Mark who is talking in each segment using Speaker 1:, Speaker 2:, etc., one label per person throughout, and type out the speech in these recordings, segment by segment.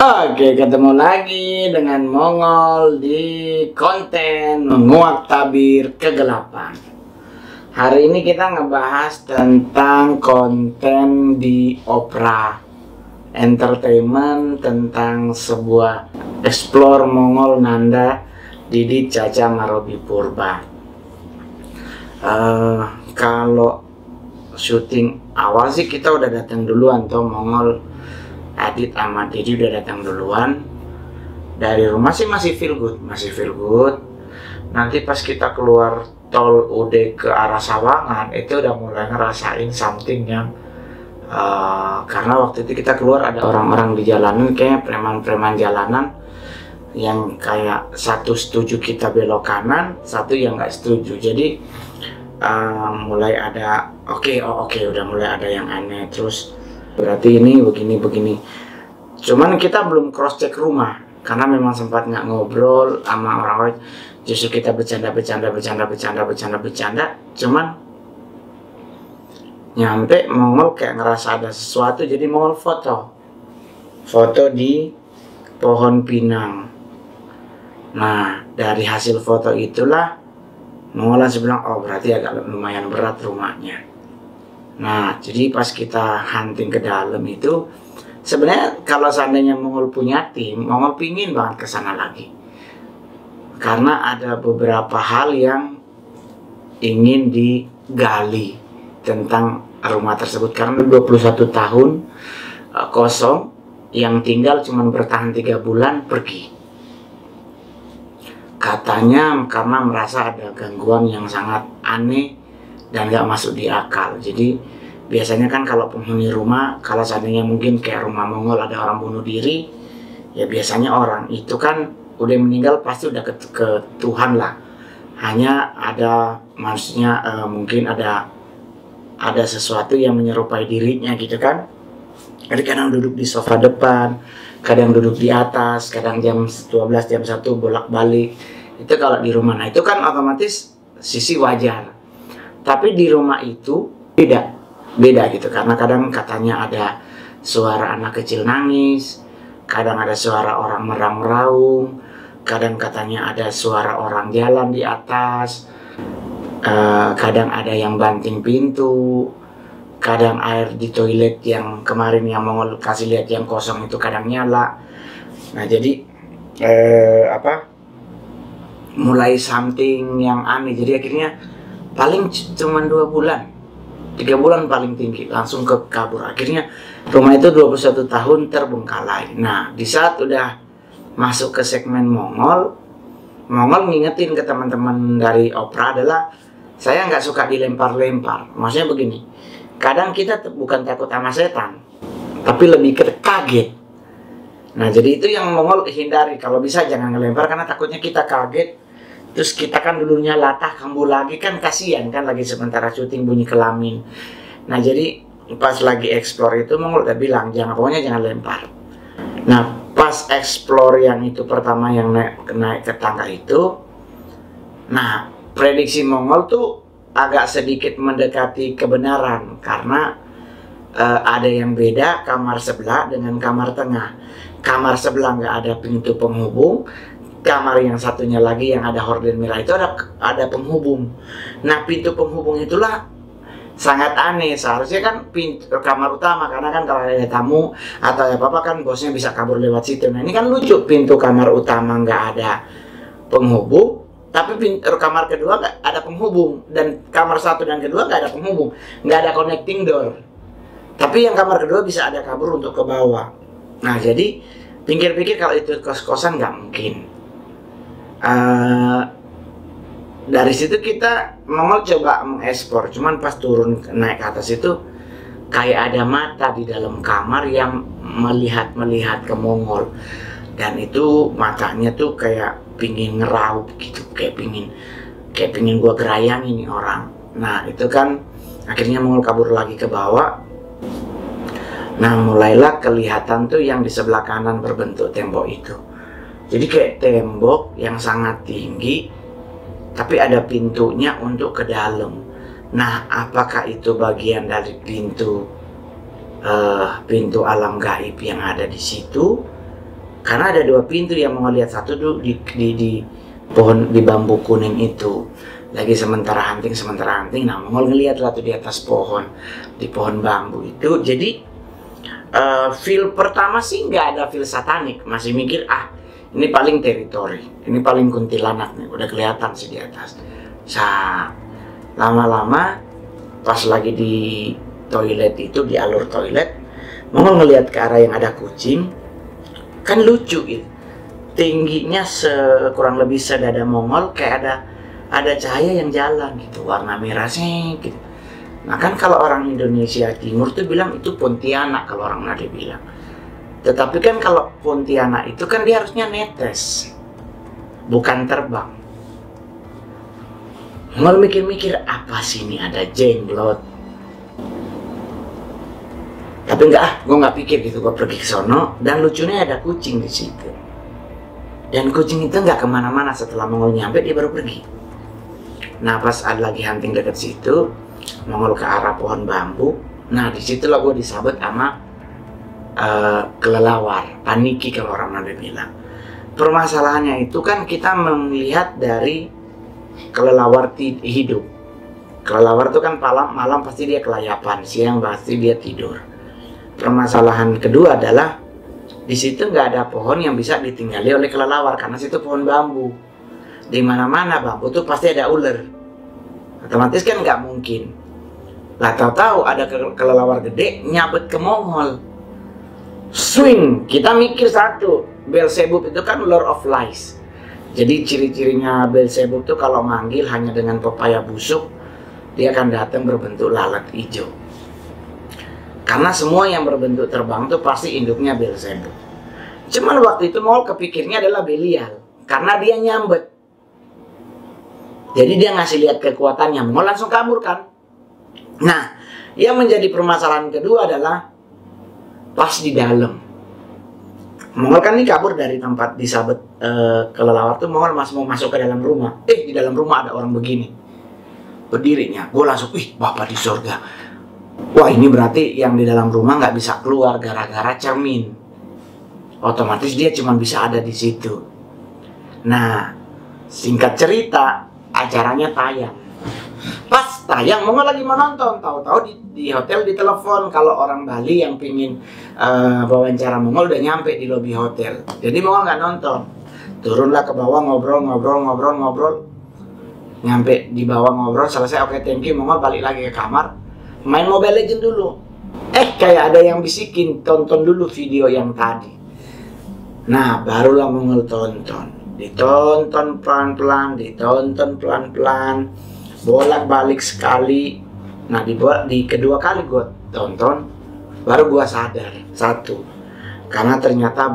Speaker 1: Oke, ketemu lagi dengan Mongol di konten menguak tabir kegelapan. Hari ini kita ngebahas tentang konten di Opera Entertainment, tentang sebuah explore Mongol Nanda Didi Caca Marobi Purba. Kalau syuting awal sih kita udah datang duluan tuh, Mongol Adit sama Didi udah datang duluan. Dari rumah sih masih feel good. Nanti pas kita keluar tol UD ke arah Sawangan itu udah mulai ngerasain something yang karena waktu itu kita keluar ada orang-orang di jalanan, kayak preman-preman jalanan yang kayak satu setuju kita belok kanan, satu yang nggak setuju. Jadi mulai ada oke, udah mulai ada yang aneh. Terus berarti ini begini. Cuman kita belum cross check rumah karena memang sempat nggak ngobrol sama orang-orang. Justru kita bercanda. Cuman nyampe Mongol kayak ngerasa ada sesuatu, jadi Mongol foto di pohon pinang. Nah, dari hasil foto itulah Mongol langsung bilang, oh berarti agak lumayan berat rumahnya. Nah, jadi pas kita hunting ke dalam itu, sebenarnya kalau seandainya Mongol punya tim, Mongol pingin banget ke sana lagi. Karena ada beberapa hal yang ingin digali tentang rumah tersebut. Karena 21 tahun kosong, yang tinggal cuma bertahan 3 bulan pergi. Katanya karena merasa ada gangguan yang sangat aneh dan gak masuk di akal. Jadi biasanya kan kalau penghuni rumah, kalau seandainya mungkin kayak rumah Mongol ada orang bunuh diri, ya biasanya orang itu kan udah meninggal pasti udah ke Tuhan lah. Hanya ada maksudnya mungkin ada sesuatu yang menyerupai dirinya gitu kan. Jadi kadang duduk di sofa depan, kadang duduk di atas, kadang jam 12 jam 1 bolak-balik. Itu kalau di rumah. Nah itu kan otomatis sisi wajar. Tapi di rumah itu beda gitu, karena kadang katanya ada suara anak kecil nangis, kadang ada suara orang meraung-raung, kadang katanya ada suara orang jalan di atas, kadang ada yang banting pintu, kadang air di toilet yang kemarin yang Mongol kasih lihat yang kosong itu kadang nyala. Nah jadi mulai something yang aneh. Jadi akhirnya paling cuma 2 bulan, 3 bulan paling tinggi, langsung kabur. Akhirnya rumah itu 21 tahun terbengkalai. Nah, di saat udah masuk ke segmen Mongol ngingetin ke teman-teman dari Opera adalah, saya nggak suka dilempar-lempar. Maksudnya begini, kadang kita bukan takut sama setan, tapi lebih kaget. Nah, jadi itu yang Mongol hindari. Kalau bisa jangan ngelempar, karena takutnya kita kaget. Terus kita kan dulunya latah kambuh lagi, kan kasihan kan, lagi sementara syuting bunyi kelamin. Nah jadi pas lagi explore itu Mongol udah bilang pokoknya jangan lempar. Nah pas explore yang itu pertama yang naik ke tangga itu, nah prediksi Mongol tuh agak sedikit mendekati kebenaran, karena ada yang beda kamar sebelah dengan kamar tengah. Kamar sebelah nggak ada pintu penghubung. Kamar yang satunya lagi yang ada horden merah itu ada penghubung. Nah pintu penghubung itulah sangat aneh. Seharusnya kan pintu kamar utama, karena kan kalau ada tamu atau apa-apa kan bosnya bisa kabur lewat situ. Nah ini kan lucu, pintu kamar utama nggak ada penghubung, tapi pintu kamar kedua nggak ada penghubung, dan kamar 1 dan kedua nggak ada penghubung, nggak ada connecting door. Tapi yang kamar kedua bisa ada kabur untuk ke bawah. Nah jadi pikir-pikir kalau itu kos-kosan nggak mungkin. Dari situ kita Mongol coba mengekspor, cuman pas turun naik ke atas itu kayak ada mata di dalam kamar yang melihat ke Mongol, dan itu matanya tuh kayak pingin ngeraup gitu, kayak pingin gua gerayangin ini orang. Nah itu kan akhirnya Mongol kabur lagi ke bawah. Nah mulailah kelihatan tuh yang di sebelah kanan berbentuk tembok itu. Jadi kayak tembok yang sangat tinggi, tapi ada pintunya untuk ke dalam. Nah, apakah itu bagian dari pintu alam gaib yang ada di situ, Karena ada 2 pintu yang mau lihat, satu tuh di pohon, di bambu kuning itu. Lagi sementara hunting, nah Mongol ngeliat lah tuh di atas pohon, di pohon bambu itu. Jadi feel pertama sih nggak ada feel satanik, masih mikir ini paling teritori, ini paling kuntilanak nih, udah kelihatan sih di atas. Lama-lama pas lagi di toilet itu, di alur toilet, Mongol ngelihat ke arah yang ada kucing, kan lucu gitu. Tingginya kurang lebih sedada Mongol, kayak ada cahaya yang jalan gitu, warna merah sih gitu. Nah kan kalau orang Indonesia Timur tuh bilang itu Pontianak, kalau orang Nadi bilang. Tetapi kan kalau Pontianak itu kan dia harusnya netes, bukan terbang. Mongol mikir-mikir, apa sih ini, ada jenglot. Tapi gue nggak pikir gitu, gue pergi ke sono, dan lucunya ada kucing di situ. Dan kucing itu nggak kemana-mana, setelah Mongol nyampe dia baru pergi. Nah pas ada lagi hunting dekat situ, Mongol ke arah pohon bambu. Nah disitulah gue disabet sama kelelawar, paniki kalau orang Nanda bilang. Permasalahannya itu kan kita melihat dari kelelawar hidup. Kelelawar itu kan malam pasti dia kelayapan, siang pasti dia tidur. Permasalahan kedua adalah di situ nggak ada pohon yang bisa ditinggali oleh kelelawar, karena situ pohon bambu. Di mana-mana bambu tuh pasti ada ular. Otomatis kan nggak mungkin. Lah tahu-tahu ada kelelawar gede nyabet ke Mongol. Swing, kita mikir satu, Beelzebub itu kan Lord of Lies. Jadi ciri-cirinya Beelzebub tuh kalau manggil hanya dengan pepaya busuk, dia akan datang berbentuk lalat hijau. Karena semua yang berbentuk terbang tuh pasti induknya Beelzebub. Cuman waktu itu Mongol kepikirnya adalah Belial, karena dia nyambet. Jadi dia ngasih lihat kekuatannya, Mongol langsung kabur kan. Nah, yang menjadi permasalahan kedua adalah pas di dalam. Mongol kan ini kabur dari tempat disabet kelelawar tuh, Mongol masih mau masuk ke dalam rumah. Di dalam rumah ada orang begini. Berdirinya, gue langsung, Bapak di surga. Wah ini berarti yang di dalam rumah nggak bisa keluar gara-gara cermin. Otomatis dia cuma bisa ada di situ. Nah, singkat cerita, acaranya tayang. Pas tayang, Mongol lagi mau nonton, tahu-tahu di hotel ditelepon kalau orang Bali yang pingin wawancara Mongol udah nyampe di lobi hotel. Jadi Mongol nggak nonton, turunlah ke bawah ngobrol. Nyampe di bawah ngobrol, selesai, oke thank you, Mongol balik lagi ke kamar, main Mobile Legends dulu. Kayak ada yang bisikin, tonton dulu video yang tadi. Nah, barulah Mongol tonton. Ditonton pelan-pelan, bolak-balik sekali. Nah, di kedua kali gue tonton, baru gue sadar satu, karena ternyata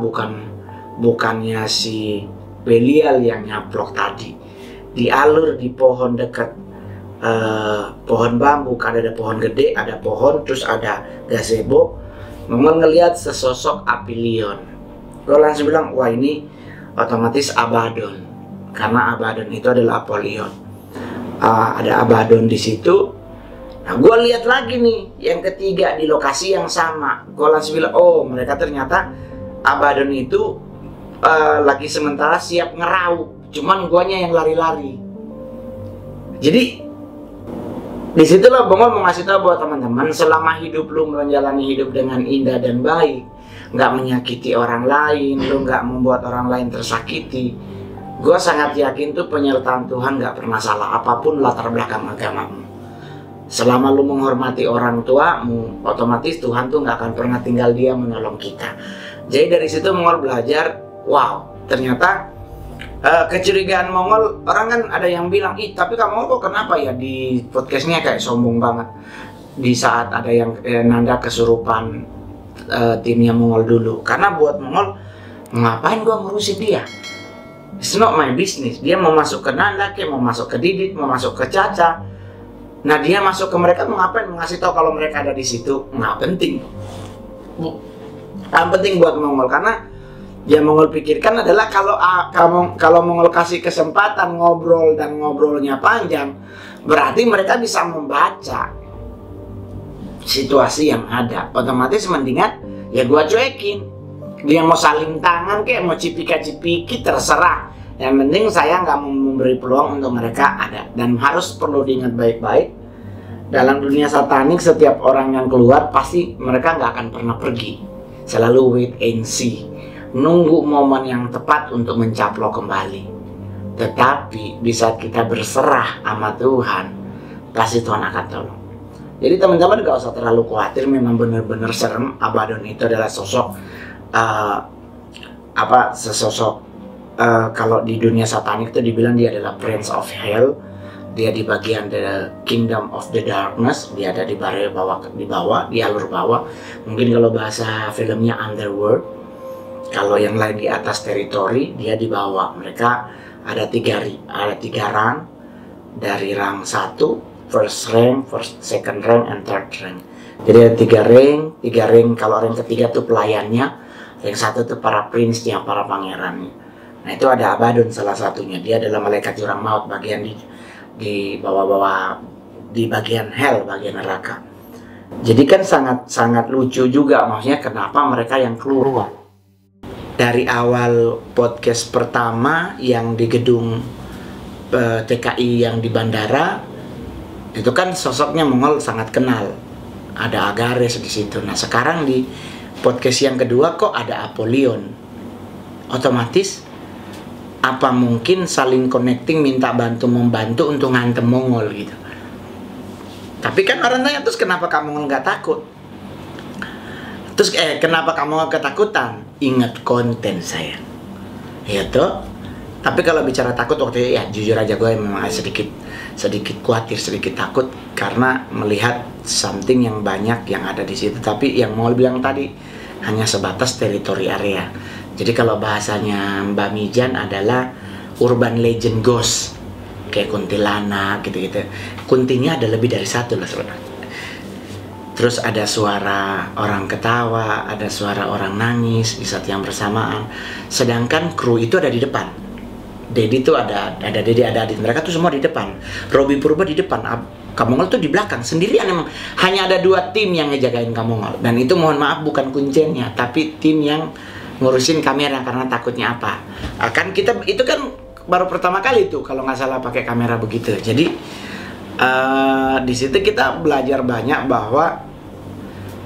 Speaker 1: bukannya si Belial yang nyaplok tadi. Di alur di pohon dekat pohon bambu, kan ada pohon gede, ada pohon, terus ada gazebo. Mongol ngelihat sesosok Apilion. Gue langsung bilang, wah ini otomatis Abaddon, karena Abaddon itu adalah Apollyon. Ada Abaddon di situ. Nah, gue lihat lagi nih yang ketiga di lokasi yang sama. Gue langsung bilang, oh mereka ternyata Abaddon itu lagi sementara siap ngeraup, cuman guanya yang lari-lari. Jadi disitulah Mongol mau ngasih tahu buat teman-teman, selama hidup lu menjalani hidup dengan indah dan baik, nggak menyakiti orang lain, lu nggak membuat orang lain tersakiti, gue sangat yakin tuh penyertaan Tuhan nggak pernah salah apapun latar belakang agamamu. Selama lu menghormati orang tuamu, otomatis Tuhan tuh nggak akan pernah tinggal dia menolong kita. Jadi dari situ Mongol belajar, wow, ternyata kecurigaan Mongol, orang kan ada yang bilang, tapi kamu kok kenapa ya di podcastnya kayak sombong banget di saat ada yang Nanda kesurupan timnya Mongol dulu. Karena buat Mongol, ngapain gua ngurusin dia? It's not my business. Dia mau masuk ke Nanda, mau masuk ke Didit, mau masuk ke Caca. Nah dia masuk ke mereka mau ngapain? Mau ngasih tahu kalau mereka ada di situ? Nggak penting. Yang penting buat Mongol, karena yang Mongol pikirkan adalah kalau Mongol kasih kesempatan ngobrol dan ngobrolnya panjang, berarti mereka bisa membaca situasi yang ada. Otomatis mendingan ya gua cuekin. Dia mau saling tangan kayak mau cipika-cipiki terserah. Yang penting saya nggak memberi peluang untuk mereka ada. Dan harus perlu diingat baik-baik, dalam dunia satanik setiap orang yang keluar pasti mereka nggak akan pernah pergi. Selalu wait and see, nunggu momen yang tepat untuk mencaplok kembali. Tetapi di saat kita berserah sama Tuhan, pasti Tuhan akan tolong. Jadi teman-teman gak usah terlalu khawatir. Memang benar-benar serem. Abaddon itu adalah sosok kalau di dunia satanik itu dibilang dia adalah Prince of Hell. Dia di bagian the Kingdom of the Darkness. Dia ada di bawah, di alur bawah. Mungkin kalau bahasa filmnya Underworld. Kalau yang lain di atas teritori, dia di bawah. Mereka ada tiga rang. Dari rang 1, first rank, second rank, and third rank. Jadi ada tiga rank. Kalau rank ketiga tuh pelayannya, rank 1 tuh para prince-nya, para pangerannya. Nah itu ada Abaddon salah satunya. Dia adalah malaikat jurang maut, bagian di bawah-bawah, di bagian hell, bagian neraka. Jadi kan sangat lucu juga, maksudnya kenapa mereka yang keluar. Dari awal podcast pertama yang di gedung TKI yang di bandara, itu kan sosoknya Mongol sangat kenal. Ada Agares di situ. Nah sekarang di podcast yang kedua kok ada Apollyon. Otomatis apa mungkin saling connecting, minta membantu untuk ngantem Mongol gitu. Tapi kan orang tanya, terus kenapa kamu nggak takut? Terus kenapa kamu ketakutan? Ingat konten saya. Ya toh. Tapi kalau bicara takut waktu itu, ya jujur aja gue memang sedikit khawatir, sedikit takut karena melihat something yang banyak yang ada di situ. Tapi yang mau bilang tadi hanya sebatas teritori area. Jadi kalau bahasanya Mbak Mijan adalah urban legend ghost, kayak kuntilanak gitu-gitu. Kuntinya ada lebih dari satu lah sebenarnya. Terus ada suara orang ketawa, ada suara orang nangis di saat yang bersamaan. Sedangkan kru itu ada di depan. Dedi tuh ada Dedi, ada Adit, mereka tuh semua di depan. Robby Purba di depan, Kamongol tuh di belakang sendirian. Emang hanya ada 2 tim yang ngejagain Kamongol, dan itu mohon maaf bukan kuncennya, tapi tim yang ngurusin kamera karena takutnya apa. Kan kita itu kan baru pertama kali tuh kalau nggak salah pakai kamera begitu. Jadi di situ kita belajar banyak bahwa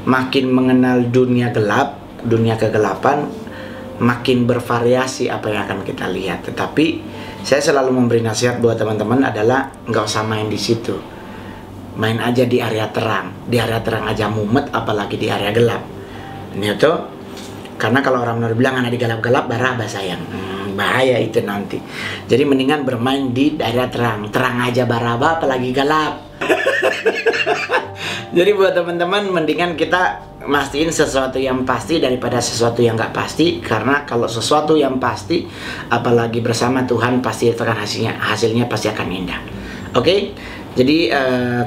Speaker 1: makin mengenal dunia gelap, dunia kegelapan, makin bervariasi apa yang akan kita lihat. Tetapi saya selalu memberi nasihat buat teman-teman adalah nggak usah main di situ, main aja di area terang. Di area terang aja mumet, apalagi di area gelap. Ini tuh karena kalau orang benar bilang ada di gelap-gelap baraba sayang, bahaya itu nanti. Jadi mendingan bermain di area terang aja baraba, apalagi gelap. Jadi buat teman-teman mendingan kita mastiin sesuatu yang pasti daripada sesuatu yang nggak pasti, karena kalau sesuatu yang pasti apalagi bersama Tuhan pasti akan hasilnya pasti akan indah. Oke? Jadi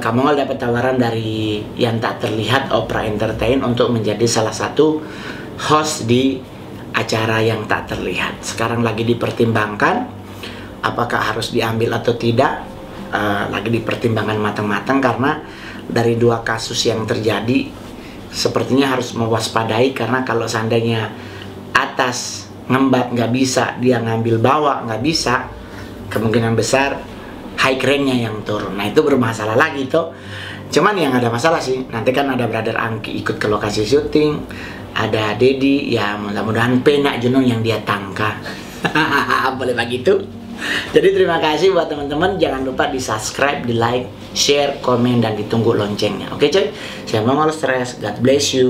Speaker 1: Kamongol dapat tawaran dari yang tak terlihat Opera Entertain untuk menjadi salah satu host di acara yang tak terlihat. Sekarang lagi dipertimbangkan apakah harus diambil atau tidak. Lagi dipertimbangkan matang-matang karena dari 2 kasus yang terjadi sepertinya harus mewaspadai, karena kalau seandainya atas ngembat nggak bisa, dia ngambil bawah nggak bisa, kemungkinan besar high rank-nya yang turun. Nah itu bermasalah lagi tuh. Cuman yang ada masalah sih, nanti kan ada Brother Angki ikut ke lokasi syuting, ada Dedi, ya mudah-mudahan penak jenong yang dia tangka. Boleh begitu. Jadi terima kasih buat teman-teman, jangan lupa di subscribe, di like, share, komen, dan ditunggu loncengnya. Oke coy, saya Mongol Stress, God bless you.